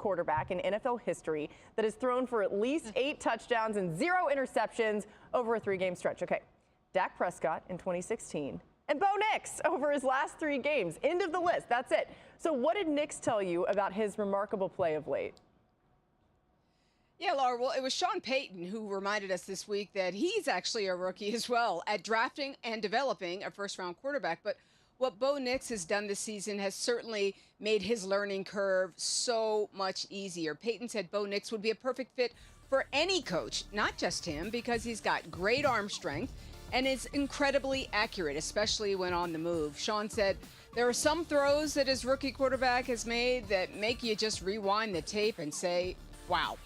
quarterback in NFL history that has thrown for at least 8 touchdowns and 0 interceptions over a 3-game stretch. Okay, Dak Prescott in 2016 and Bo Nix over his last 3 games. End of the list. That's it. So what did Nix tell you about his remarkable play of late? Yeah, Laura, well, it was Sean Payton who reminded us this week that he's actually a rookie as well at drafting and developing a first-round quarterback. But what Bo Nix has done this season has certainly made his learning curve so much easier. Payton said Bo Nix would be a perfect fit for any coach, not just him, because he's got great arm strength and is incredibly accurate, especially when on the move. Sean said there are some throws that his rookie quarterback has made that make you just rewind the tape and say, wow.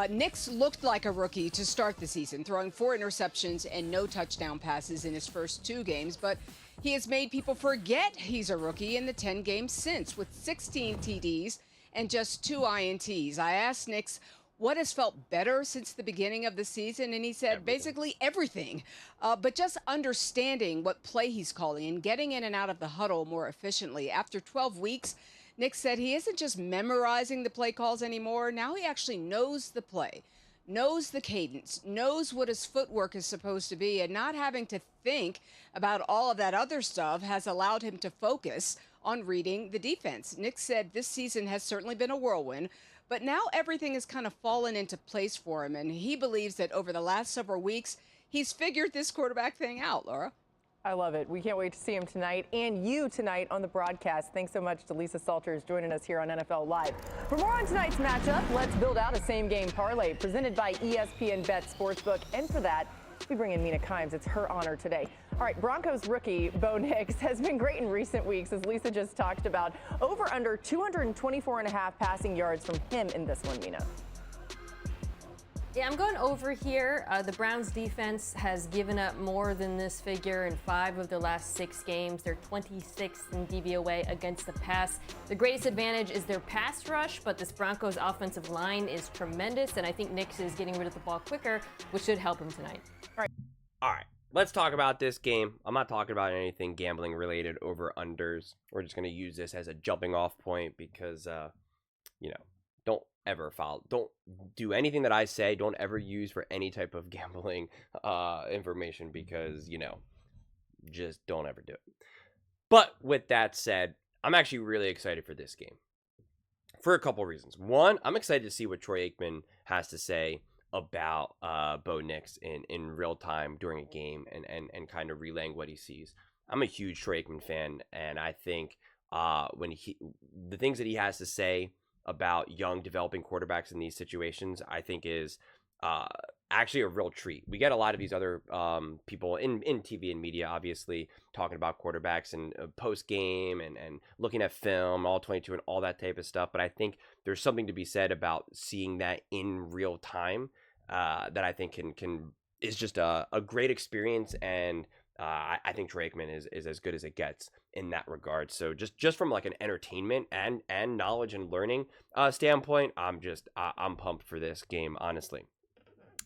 Nix looked like a rookie to start the season, throwing 4 interceptions and no touchdown passes in his first 2 games. But he has made people forget he's a rookie in the 10 games since, with 16 TDs and just 2 INTs. I asked Nix what has felt better since the beginning of the season, and he said basically everything. But just understanding what play he's calling and getting in and out of the huddle more efficiently. After 12 weeks, Nix said he isn't just memorizing the play calls anymore. Now he actually knows the play, knows the cadence, knows what his footwork is supposed to be, and not having to think about all of that other stuff has allowed him to focus on reading the defense. Nix said this season has certainly been a whirlwind, but now everything has kind of fallen into place for him, and he believes that over the last several weeks, he's figured this quarterback thing out, Laura. I love it. We can't wait to see him tonight and you tonight on the broadcast. Thanks so much to Lisa Salters joining us here on NFL Live. For more on tonight's matchup, let's build out a same-game parlay presented by ESPN Bet Sportsbook. And for that, we bring in Mina Kimes. It's her honor today. All right, Broncos rookie Bo Nix has been great in recent weeks, as Lisa just talked about. Over under 224.5 passing yards from him in this one, Mina. Yeah, I'm going over here. The Browns defense has given up more than this figure in 5 of their last 6 games. They're 26th in DVOA against the pass. The greatest advantage is their pass rush, but this Broncos offensive line is tremendous, and I think Nix is getting rid of the ball quicker, which should help him tonight. All right. Let's talk about this game. I'm not talking about anything gambling related over unders. We're just going to use this as a jumping off point because, don't ever follow. Don't do anything that I say. Don't ever use for any type of gambling information because, just don't ever do it. But with that said, I'm actually really excited for this game for a couple reasons. One, I'm excited to see what Troy Aikman has to say about Bo Nix in real time during a game and kind of relaying what he sees. I'm a huge Troy Aikman fan, and I think the things that he has to say about young developing quarterbacks in these situations, I think is actually a real treat. We get a lot of these other people in TV and media, obviously, talking about quarterbacks and post-game and looking at film, all 22 and all that type of stuff. But I think there's something to be said about seeing that in real time that I think is just a great experience. And I think Troy Aikman is as good as it gets in that regard. So just from like an entertainment and knowledge and learning standpoint, I'm pumped for this game, honestly.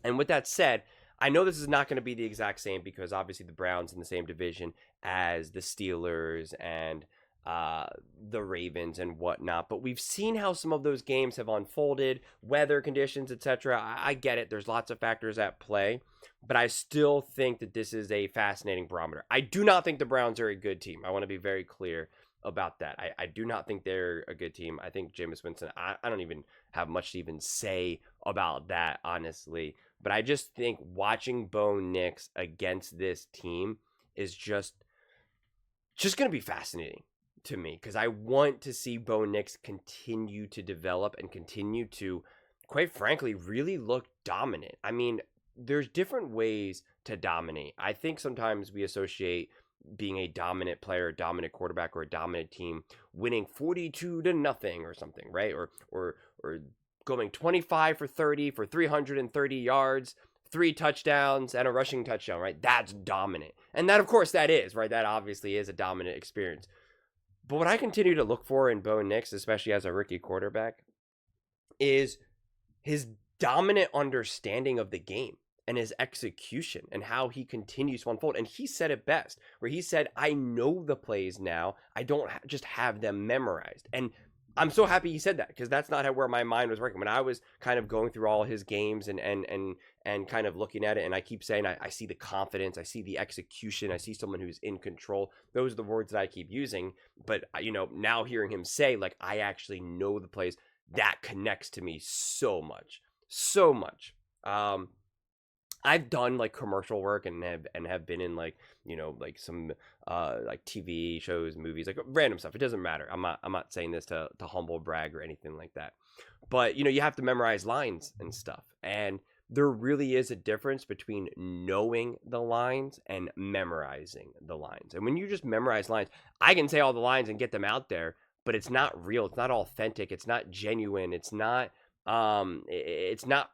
And with that said, I know this is not going to be the exact same because obviously the Browns in the same division as the Steelers and the Ravens and whatnot, but we've seen how some of those games have unfolded, weather conditions, etc. I get it. There's lots of factors at play, but I still think that this is a fascinating barometer. I do not think the Browns are a good team. I want to be very clear about that. I do not think they're a good team. I think Jameis Winston, I don't even have much to even say about that, honestly. But I just think watching Bo Nix against this team is just going to be fascinating to me because I want to see Bo Nix continue to develop and continue to, quite frankly, really look dominant. I mean, there's different ways to dominate. I think sometimes we associate being a dominant player, a dominant quarterback, or a dominant team winning 42-0 or something, right? Or going 25 for 30 for 330 yards, 3 touchdowns, and a rushing touchdown, right? That's dominant. And that, of course, that is, right? That obviously is a dominant experience. But what I continue to look for in Bo Nix, especially as a rookie quarterback, is his dominant understanding of the game and his execution and how he continues to unfold. And he said it best, where he said, I know the plays now. I don't just have them memorized. And I'm so happy he said that, because that's not where my mind was working. When I was kind of going through all his games and kind of looking at it, and I keep saying I see the confidence, I see the execution, I see someone who's in control. Those are the words that I keep using. But, now hearing him say, like, I actually know the plays, that connects to me so much. So much. I've done like commercial work and have been in like some like TV shows, movies, like random stuff. It doesn't matter. I'm not saying this to humble brag or anything like that. But you have to memorize lines and stuff. And there really is a difference between knowing the lines and memorizing the lines. And when you just memorize lines, I can say all the lines and get them out there, but it's not real. It's not authentic. It's not genuine. It's not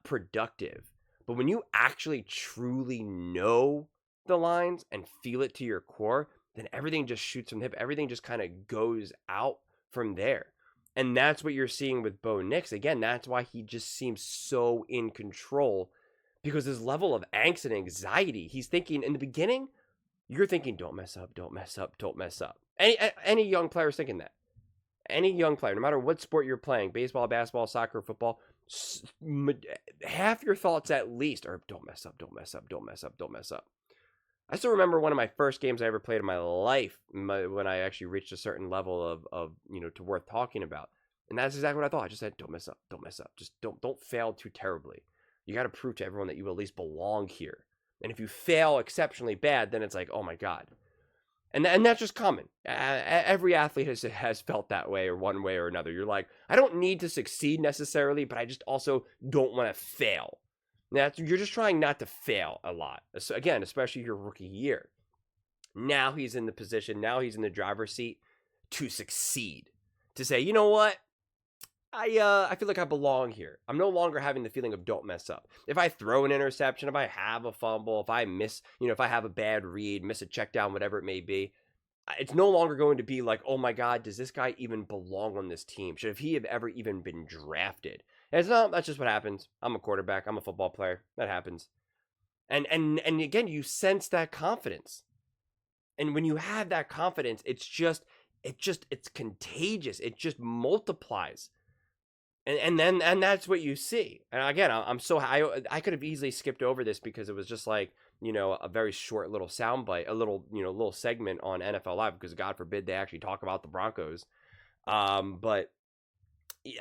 productive. But when you actually truly know the lines and feel it to your core, then everything just shoots from the hip. Everything just kind of goes out from there. And that's what you're seeing with Bo Nix. Again, that's why he just seems so in control, because his level of angst and anxiety, he's thinking in the beginning, you're thinking, don't mess up, don't mess up, don't mess up. Any young player is thinking that. Any young player, no matter what sport you're playing, baseball, basketball, soccer, football, half your thoughts at least are don't mess up, don't mess up, don't mess up, don't mess up. I still remember one of my first games I ever played in my life, when I actually reached a certain level of to worth talking about. And that's exactly what I thought. I just said, don't mess up, don't mess up. Just don't fail too terribly. You got to prove to everyone that you at least belong here. And if you fail exceptionally bad, then it's like, oh my God. And that's just common. Every athlete has felt that way, or one way or another. You're like, I don't need to succeed necessarily, but I just also don't want to fail. You're just trying not to fail a lot. So again, especially your rookie year. Now he's in the position, now he's in the driver's seat to succeed. To say, you know what? I feel like I belong here. I'm no longer having the feeling of don't mess up. If I throw an interception, if I have a fumble, if I miss, if I have a bad read, miss a check down, whatever it may be, it's no longer going to be like, oh my God, does this guy even belong on this team? Should he have ever even been drafted? And it's not, that's just what happens. I'm a quarterback. I'm a football player. That happens. And again, you sense that confidence. And when you have that confidence, it's contagious. It just multiplies. And that's what you see. And again, I could have easily skipped over this because it was just like, a very short little soundbite, a little segment on NFL Live, because God forbid they actually talk about the Broncos. But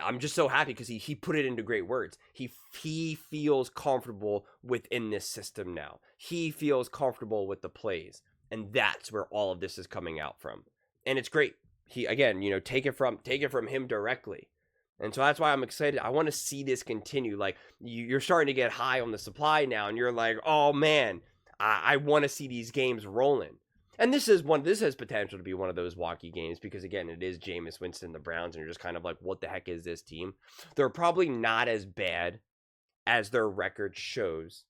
I'm just so happy because he put it into great words. He feels comfortable within this system now. He feels comfortable with the plays, and that's where all of this is coming out from. And it's great. He again, take it from him directly. And so that's why I'm excited. I want to see this continue. Like, you're starting to get high on the supply now, and you're like, oh man, I want to see these games rolling. And this has potential to be one of those wacky games, because again, it is Jameis Winston, the Browns, and you're just kind of like, what the heck is this team? They're probably not as bad as their record shows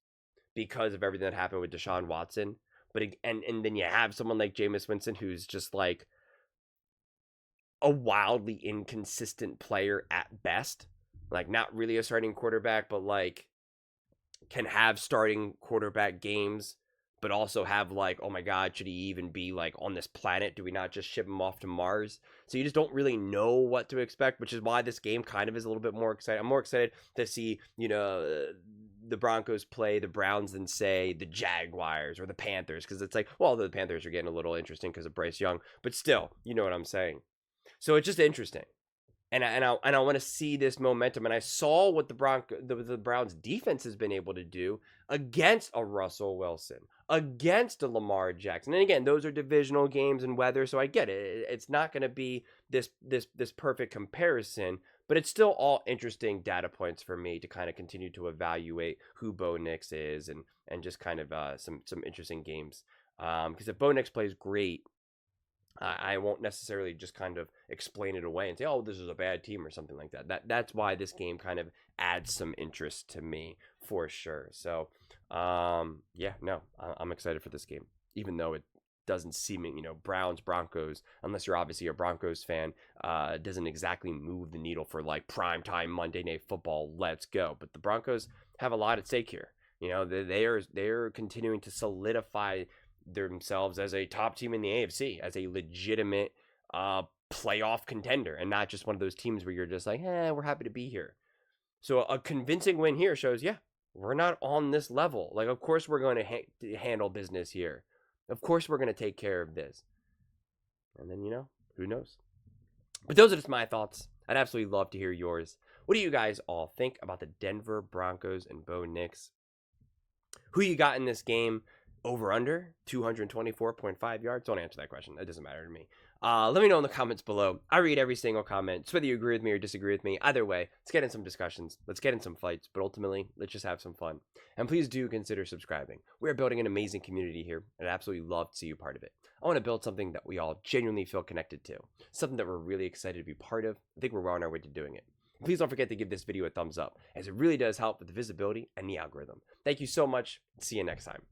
because of everything that happened with Deshaun Watson. But and then you have someone like Jameis Winston, who's just like a wildly inconsistent player at best. Like, not really a starting quarterback, but like can have starting quarterback games, but also have like, oh my God, should he even be like on this planet? Do we not just ship him off to Mars? So you just don't really know what to expect, which is why this game kind of is a little bit more exciting. I'm more excited to see, the Broncos play the Browns than, say, the Jaguars or the Panthers, because it's like, well, the Panthers are getting a little interesting because of Bryce Young, but still, you know what I'm saying. So it's just interesting, and I want to see this momentum. And I saw what the Browns defense has been able to do against a Russell Wilson, against a Lamar Jackson. And again, those are divisional games and weather, so I get it. It's not going to be this perfect comparison, but it's still all interesting data points for me to kind of continue to evaluate who Bo Nix is, and just kind of some interesting games. Because if Bo Nix plays great, I won't necessarily just kind of explain it away and say, oh, this is a bad team or something like that. That's why this game kind of adds some interest to me for sure. So, I'm excited for this game, even though it doesn't seem, Browns, Broncos, unless you're obviously a Broncos fan, doesn't exactly move the needle for like primetime Monday Night Football. Let's go. But the Broncos have a lot at stake here. They are continuing to solidify themselves as a top team in the AFC, as a legitimate playoff contender and not just one of those teams where you're just like, we're happy to be here. So a convincing win here shows, yeah, we're not on this level. Like, of course we're going to handle business here. Of course we're going to take care of this. And then, who knows? But those are just my thoughts. I'd absolutely love to hear yours. What do you guys all think about the Denver Broncos and Bo Nix? Who you got in this game? Over under 224.5 yards? Don't answer that question. That doesn't matter to me. Let me know in the comments below. I read every single comment. So whether you agree with me or disagree with me, either way, let's get in some discussions. Let's get in some fights. But ultimately, let's just have some fun. And please do consider subscribing. We are building an amazing community here, and I'd absolutely love to see you part of it. I want to build something that we all genuinely feel connected to. Something that we're really excited to be part of. I think we're well on our way to doing it. Please don't forget to give this video a thumbs up, as it really does help with the visibility and the algorithm. Thank you so much. See you next time.